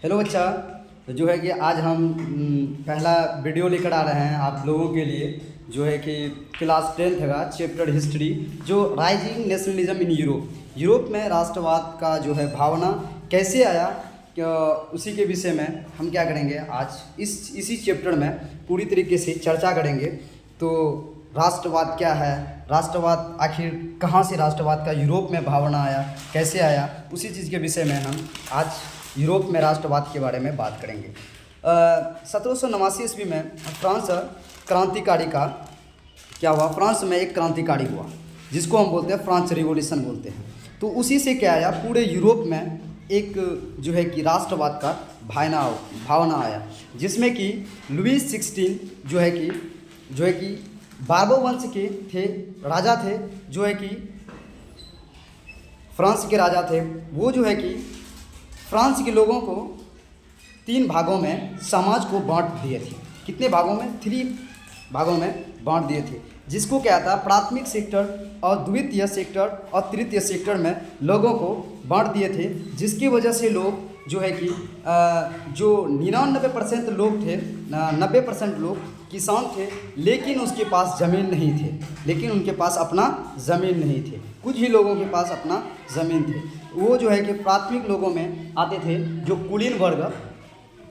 Hello बच्चा। तो जो है कि आज हम पहला वीडियो लेकर आ रहे हैं आप लोगों के लिए, जो है कि क्लास 10th का चैप्टर हिस्ट्री, जो राइजिंग नेशनलिज्म इन यूरोप में राष्ट्रवाद का जो है भावना कैसे आया, उसी के विषय में हम क्या करेंगे आज इसी चैप्टर में पूरी तरीके से चर्चा करेंगे। तो राष्ट्रवाद क्या है, राष्ट्रवाद आखिर कहाँ से राष्ट्रवाद का यूरोप में भावना आया, कैसे आया, उसी चीज़ के विषय में हम आज यूरोप में राष्ट्रवाद के बारे में बात करेंगे। 1789 ईस्वी में फ्रांस क्रांतिकारी का क्या हुआ, फ्रांस में एक क्रांतिकारी हुआ जिसको हम बोलते हैं फ्रांस रिवॉल्यूशन बोलते हैं। तो उसी से क्या आया, पूरे यूरोप में एक जो है कि राष्ट्रवाद का भावना आया, जिसमें कि लुई 16 जो है कि बारबो वंश के थे, राजा थे, जो है कि फ्रांस के राजा थे। वो जो है कि फ्रांस के लोगों को 3 भागों में समाज को बांट दिए थे। कितने भागों में? 3 भागों में बांट दिए थे, जिसको क्या था, प्राथमिक सेक्टर और द्वितीय सेक्टर और तृतीय सेक्टर में लोगों को बांट दिए थे, जिसकी वजह से लोग जो है कि जो 99% लोग थे, 90% लोग किसान थे, लेकिन उसके पास ज़मीन नहीं थे, लेकिन उनके पास अपना ज़मीन नहीं थे। कुछ ही लोगों के पास अपना ज़मीन थे। वो जो है कि प्राथमिक लोगों में आते थे, जो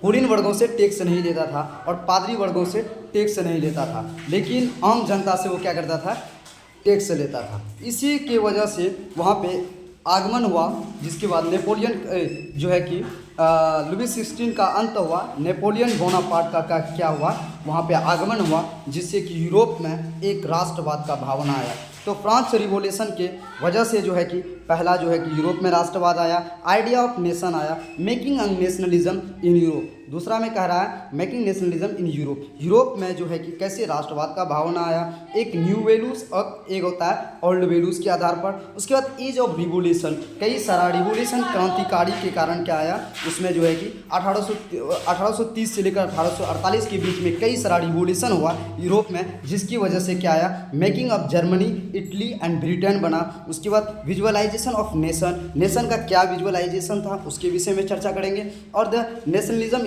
कुलीन वर्गों से टैक्स नहीं लेता था और पादरी वर्गों से टैक्स नहीं लेता था, लेकिन आम जनता से वो क्या करता था, टैक्स लेता था। इसी के वजह से वहाँ पे आगमन हुआ, जिसके बाद नेपोलियन जो है कि लुई 16 का अंत हुआ, नेपोलियन बोनापार्ट का क्या हुआ, वहाँ पे आगमन हुआ, जिससे कि यूरोप में एक राष्ट्रवाद का भावना आया। तो फ्रांस रिवॉल्यूशन के वजह से जो है कि पहला जो है कि यूरोप में राष्ट्रवाद आया, आइडिया ऑफ नेशन आया, making a nationalism in Europe. दूसरा में कह रहा है मेकिंग नेशनलिज्म इन यूरोप में जो है कि कैसे राष्ट्रवाद का भावना आया, एक न्यू वैल्यूज़ और एक होता है ओल्ड वैल्यूज़ के आधार पर। उसके बाद एज ऑफ रिवोल्यूशन, कई सारा रिवोल्यूशन क्रांतिकारी के कारण क्या आया, उसमें जो है कि 1830 से लेकर 1848 के बीच में कई सारा रिवोल्यूशन हुआ यूरोप में, जिसकी वजह से क्या आया, making of Germany, Italy and Britain बना। उसके बाद विजुअलाइजेशन ऑफ नेशन का क्या विजुअलाइजेशन था, उसके विषय में चर्चा करेंगे। और द नेशनलिज्म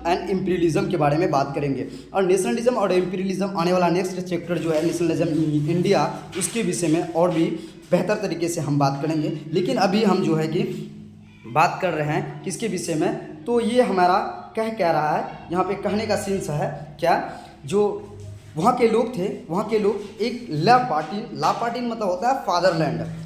एंड इम्पीरियलिज्म के बारे में बात करेंगे। और नेशनलिज्म और इम्पीरियलिज्म आने वाला नेक्स्ट चैप्टर जो है नेशनलिज्म इन इंडिया, उसके विषय में और भी बेहतर तरीके से हम बात करेंगे। लेकिन अभी हम जो है कि बात कर रहे हैं किसके विषय में, तो ये हमारा कह रहा है, यहाँ पे कहने का सीन्स है क्या, जो वहाँ के लोग थे, वहाँ के लोग एक ला पार्टीन मतलब होता है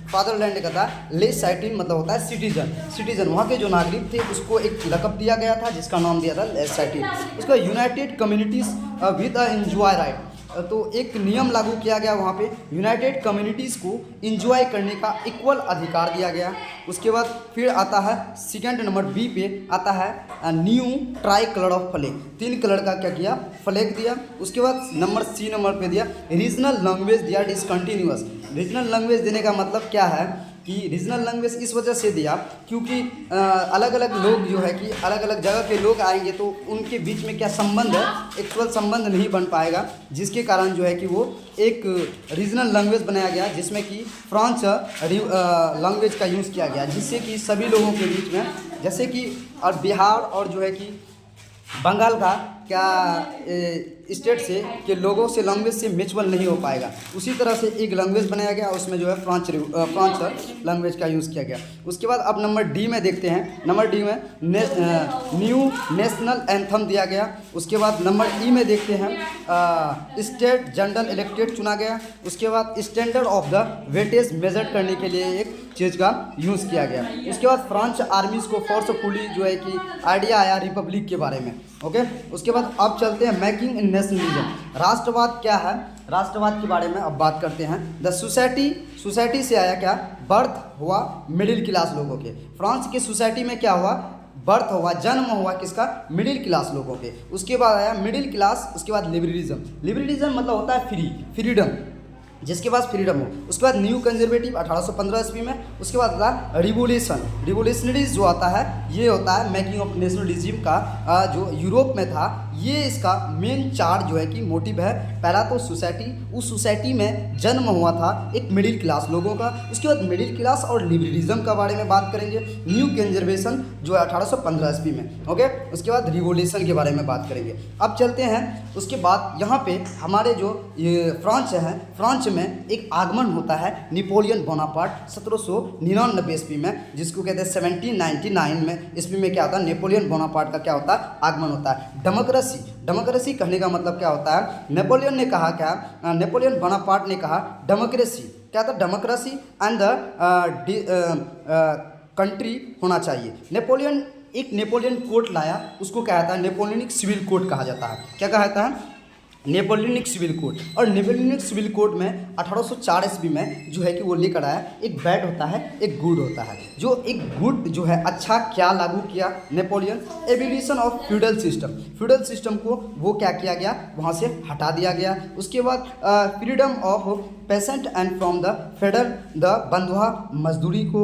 फादरलैंड का था, ले साइटिन मतलब होता है सिटीजन। वहाँ के जो नागरिक थे उसको एक लक़ब दिया गया था, जिसका नाम दिया था ले साइटिन। उसका United communities with a enjoy right, तो एक नियम लागू किया गया वहाँ पे, यूनाइटेड कम्युनिटीज़ को इंजॉय करने का इक्वल अधिकार दिया गया। उसके बाद फिर आता है सेकंड नंबर बी पे आता है new try colour of flag, 3 colour का क्या किया, फ्लैग दिया। उसके बाद सी नंबर पे दिया रीजनल लैंग्वेज दिया डिसकंटिन्यूअस। रीजनल लैंग्वेज देने का मतलब क्या है कि रीजनल लैंग्वेज इस वजह से दिया क्योंकि अलग अलग लोग जो है कि अलग अलग जगह के लोग आएंगे, तो उनके बीच में क्या संबंध है, एक्चुअल संबंध नहीं बन पाएगा, जिसके कारण जो है कि वो एक रीजनल लैंग्वेज बनाया गया, जिसमें कि फ्रांस लैंग्वेज का यूज़ किया गया, जिससे कि सभी लोगों के बीच में, जैसे कि और बिहार और जो है कि बंगाल का क्या स्टेट से के लोगों से लैंग्वेज से म्यूचुअल नहीं हो पाएगा, उसी तरह से एक लैंग्वेज बनाया गया, उसमें जो है फ्रांस लैंग्वेज का यूज़ किया गया। उसके बाद अब नंबर डी में देखते हैं, नंबर डी में न्यू नेशनल एंथम दिया गया। उसके बाद नंबर ई में देखते हैं स्टेट जनरल इलेक्टेड चुना गया। उसके बाद standard of the weightage measure करने के लिए एक चीज़ का यूज़ किया गया। उसके बाद फ्रांस आर्मीज़ को फोर्सफुली जो है कि आइडिया आया रिपब्लिक के बारे में। ओके, उसके बाद अब चलते हैं मेकिंग इन नेशनलिज्म, राष्ट्रवाद क्या है, राष्ट्रवाद के बारे में अब बात करते हैं। द सोसाइटी से आया क्या, बर्थ हुआ मिडिल क्लास लोगों के। फ्रांस की सोसाइटी में क्या हुआ, बर्थ हुआ, जन्म हुआ किसका, मिडिल क्लास लोगों के। उसके बाद आया मिडिल क्लास, उसके बाद लिबरलिज्म मतलब होता है फ्रीडम, जिसके पास फ्रीडम हो। उसके बाद न्यू कंजर्वेटिव 1815 ईस्वी में। उसके बाद आता है रिवोल्यूशन। रिवोल्यूशनरीज जो आता है ये होता है मेकिंग ऑफ नेशनलिज्म का जो यूरोप में था। ये इसका मेन चार जो है कि मोटिव है। पहला तो सोसाइटी, उस सोसाइटी में जन्म हुआ था एक मिडिल क्लास लोगों का। उसके बाद मिडिल क्लास और लिबरलिज्म का बारे में बात करेंगे। न्यू कंजर्वेशन जो है 1815 ईस्वी में। ओके, उसके बाद रिवोल्यूशन के बारे में बात करेंगे। अब चलते हैं उसके बाद यहाँ पे हमारे जो ये फ्रांस है, फ्रांस में एक आगमन होता है नेपोलियन बोनापार्ट 1799 ईस्वी में, जिसको कहते हैं 1799 में ईस्वी में क्या होता है नेपोलियन बोनापार्ट का क्या होता है आगमन होता है। डेमोक्रेसी कहने का मतलब क्या होता है, नेपोलियन ने कहा क्या, नेपोलियन बोनापार्ट ने कहा डेमोक्रेसी क्या था, डेमोक्रेसी एंड द कंट्री होना चाहिए। नेपोलियन कोड लाया, उसको क्या कहता है नेपोलियनिक सिविल कोड कहा जाता है। क्या कहा जाता है नेपोलियनिक सिविल कोड। और नेपोलियनिक सिविल कोड में 1804 ईस्वी में जो है कि वो लेकर आया, एक बैड होता है एक गुड होता है। जो एक गुड जो है अच्छा क्या लागू किया Napoleon, abolition of feudal system. Feudal system को वो क्या किया गया, वहाँ से हटा दिया गया। उसके बाद freedom of patient and from the federal the बंधुआ मजदूरी को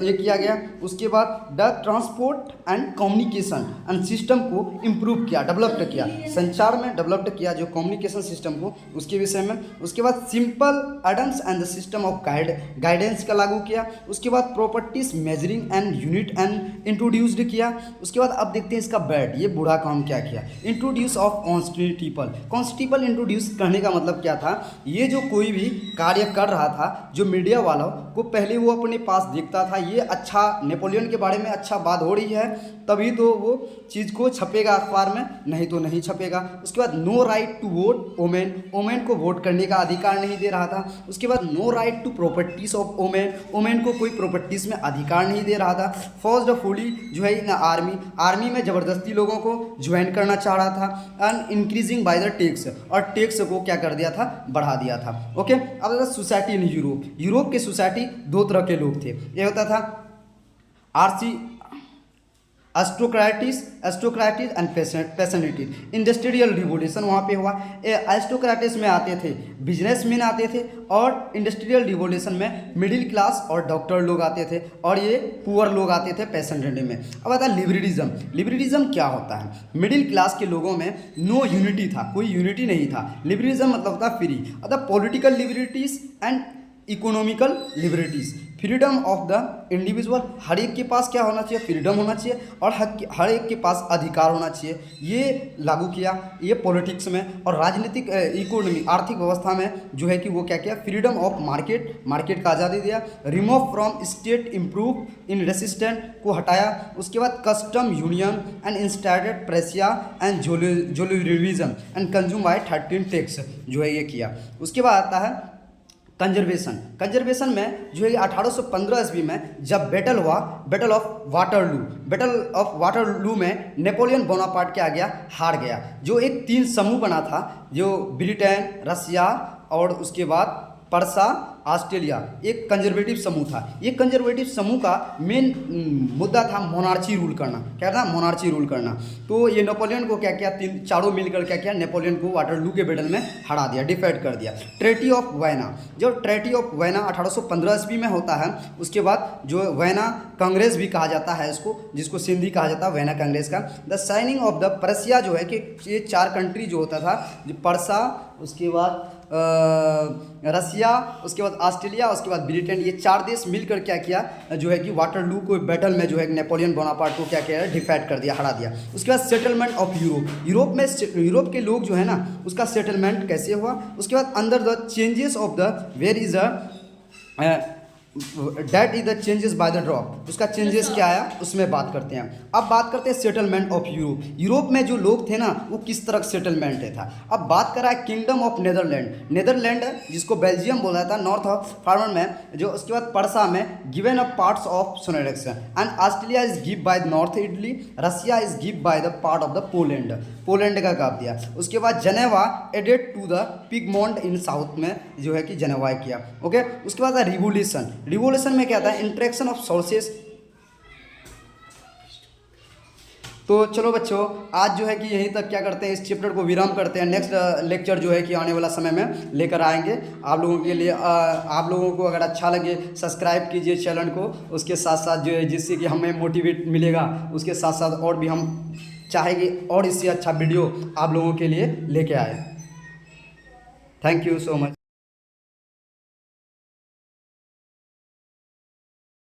ये किया गया। उसके बाद the transport and communication and system को इम्प्रूव किया, डेवलप्ड किया, संचार में डेवलप्ड किया जो कम्युनिकेशन सिस्टम को, उसके विषय में। उसके बाद simple Adams and the system of guidance का लागू किया। उसके बाद properties measuring and unit and introduced किया। उसके बाद अब देखते हैं इसका बैड, ये बूढ़ा काम क्या किया, इंट्रोड्यूस ऑफ कॉन्स्टिट्यूपल इंट्रोड्यूस करने का मतलब क्या था, ये जो कोई भी कार्य कर रहा था जो मीडिया वालों को पहले वो अपने पास देखता था, ये अच्छा नेपोलियन के बारे में अच्छा बात हो रही है तभी तो वो चीज़ को छपेगा अखबार में, नहीं तो नहीं छपेगा। उसके बाद no right to vote women को वोट करने का अधिकार नहीं दे रहा था। उसके बाद no right to properties of women को कोई प्रॉपर्टीज में अधिकार नहीं दे रहा था। फोर्स्ड फुली जो है इन आर्मी में ज़बरदस्ती लोगों को ज्वाइन करना चाह रहा था। And increasing by the tax, और टैक्स को क्या कर दिया था, बढ़ा दिया था। ओके, अब सोसाइटी इन यूरोप की सोसाइटी दो तरह के लोग थे। ये होता था आरसी एस्टोक्रेटिस एंड पेसेंटिस। इंडस्ट्रियल रिवोल्यूशन वहाँ पे हुआ। एस्टोक्रेटिस में आते थे बिजनेसमैन आते थे, और इंडस्ट्रियल रिवोल्यूशन में मिडिल क्लास और डॉक्टर लोग आते थे, और ये पुअर लोग आते थे पेसेंटी में। अब आता है लिबरलिज्म क्या होता है, मिडिल क्लास के लोगों में नो यूनिटी था, कोई यूनिटी नहीं था। लिबरलिज्म मतलब होता है फ्री, अतः political liberties and economical liberties, freedom of the individual, हर एक के पास क्या होना चाहिए, फ्रीडम होना चाहिए, और हर एक के पास अधिकार होना चाहिए। ये लागू किया ये पॉलिटिक्स में। और राजनीतिक इकोनॉमी आर्थिक व्यवस्था में जो है कि वो क्या किया, फ्रीडम ऑफ मार्केट का आज़ादी दिया। Remove from state improve in resistant को हटाया। उसके बाद custom union and instated Prussia and जोलिज्म एंड कंज्यूम बाय 13 टैक्स जो है ये किया। उसके बाद आता है कंजर्वेशन में जो है 1815 ईस्वी में जब बैटल हुआ, बैटल ऑफ वाटरलू में नेपोलियन बोनापार्ट क्या गया, हार गया। जो एक 3 समूह बना था, जो ब्रिटेन, रसिया और उसके बाद पर्सा, ऑस्ट्रेलिया, एक कंजर्वेटिव समूह था। ये कंजर्वेटिव समूह का मेन मुद्दा था मोनार्ची रूल करना। क्या था, मोनार्ची रूल करना। तो ये नेपोलियन को क्या किया, चारों मिलकर क्या किया, नेपोलियन को वाटरलू के बैटल में हरा दिया, डिफीट कर दिया। ट्रेटी ऑफ वायना, जो ट्रेटी ऑफ वायना 1815 ईस्वी में होता है। उसके बाद जो वायना कांग्रेस भी कहा जाता है इसको, जिसको सिंधी कहा जाता है वायना कांग्रेस का। The signing off the Persia जो है कि ये 4 कंट्री जो होता था, पर्सा, उसके बाद रसिया, उसके बाद ऑस्ट्रेलिया, उसके बाद ब्रिटेन, ये 4 देश मिलकर क्या किया जो है कि वाटरलू को बैटल में जो है नेपोलियन बोनापार्ट को क्या किया, डिफीट कर दिया, हरा दिया। उसके बाद सेटलमेंट ऑफ यूरोप के लोग जो है ना उसका सेटलमेंट कैसे हुआ। उसके बाद under the changes of the where is that is the changes by the drop, उसका चेंजेस क्या आया उसमें बात करते हैं। अब बात करते हैं सेटलमेंट ऑफ यूरोप में जो लोग थे ना वो किस तरह सेटलमेंट था। अब बात कर रहा है किंगडम ऑफ नेदरलैंड जिसको बेल्जियम बोला था नॉर्थ ऑफ फार्मर में, जो उसके बाद पर्सा में गिवन अ पार्ट्स ऑफ सोनेरेक्सन and Australia is give by north Italy, Russia is give by the part of the Poland का गाप दिया। उसके बाद Geneva added to the Piedmont in south में जो है कि जनेवा किया। ओके, उसके बाद रिवोल्यूशन में क्या था, इंटरेक्शन ऑफ सोर्सेस तो चलो बच्चों, आज जो है कि यहीं तक क्या करते हैं, इस चैप्टर को विराम करते हैं। नेक्स्ट लेक्चर जो है कि आने वाला समय में लेकर आएंगे आप लोगों के लिए। आप लोगों को अगर अच्छा लगे सब्सक्राइब कीजिए चैनल को, उसके साथ साथ जो है जिससे कि हमें मोटिवेट मिलेगा, उसके साथ साथ और भी हम चाहेंगे और इससे अच्छा वीडियो आप लोगों के लिए लेके आए। Thank you so much.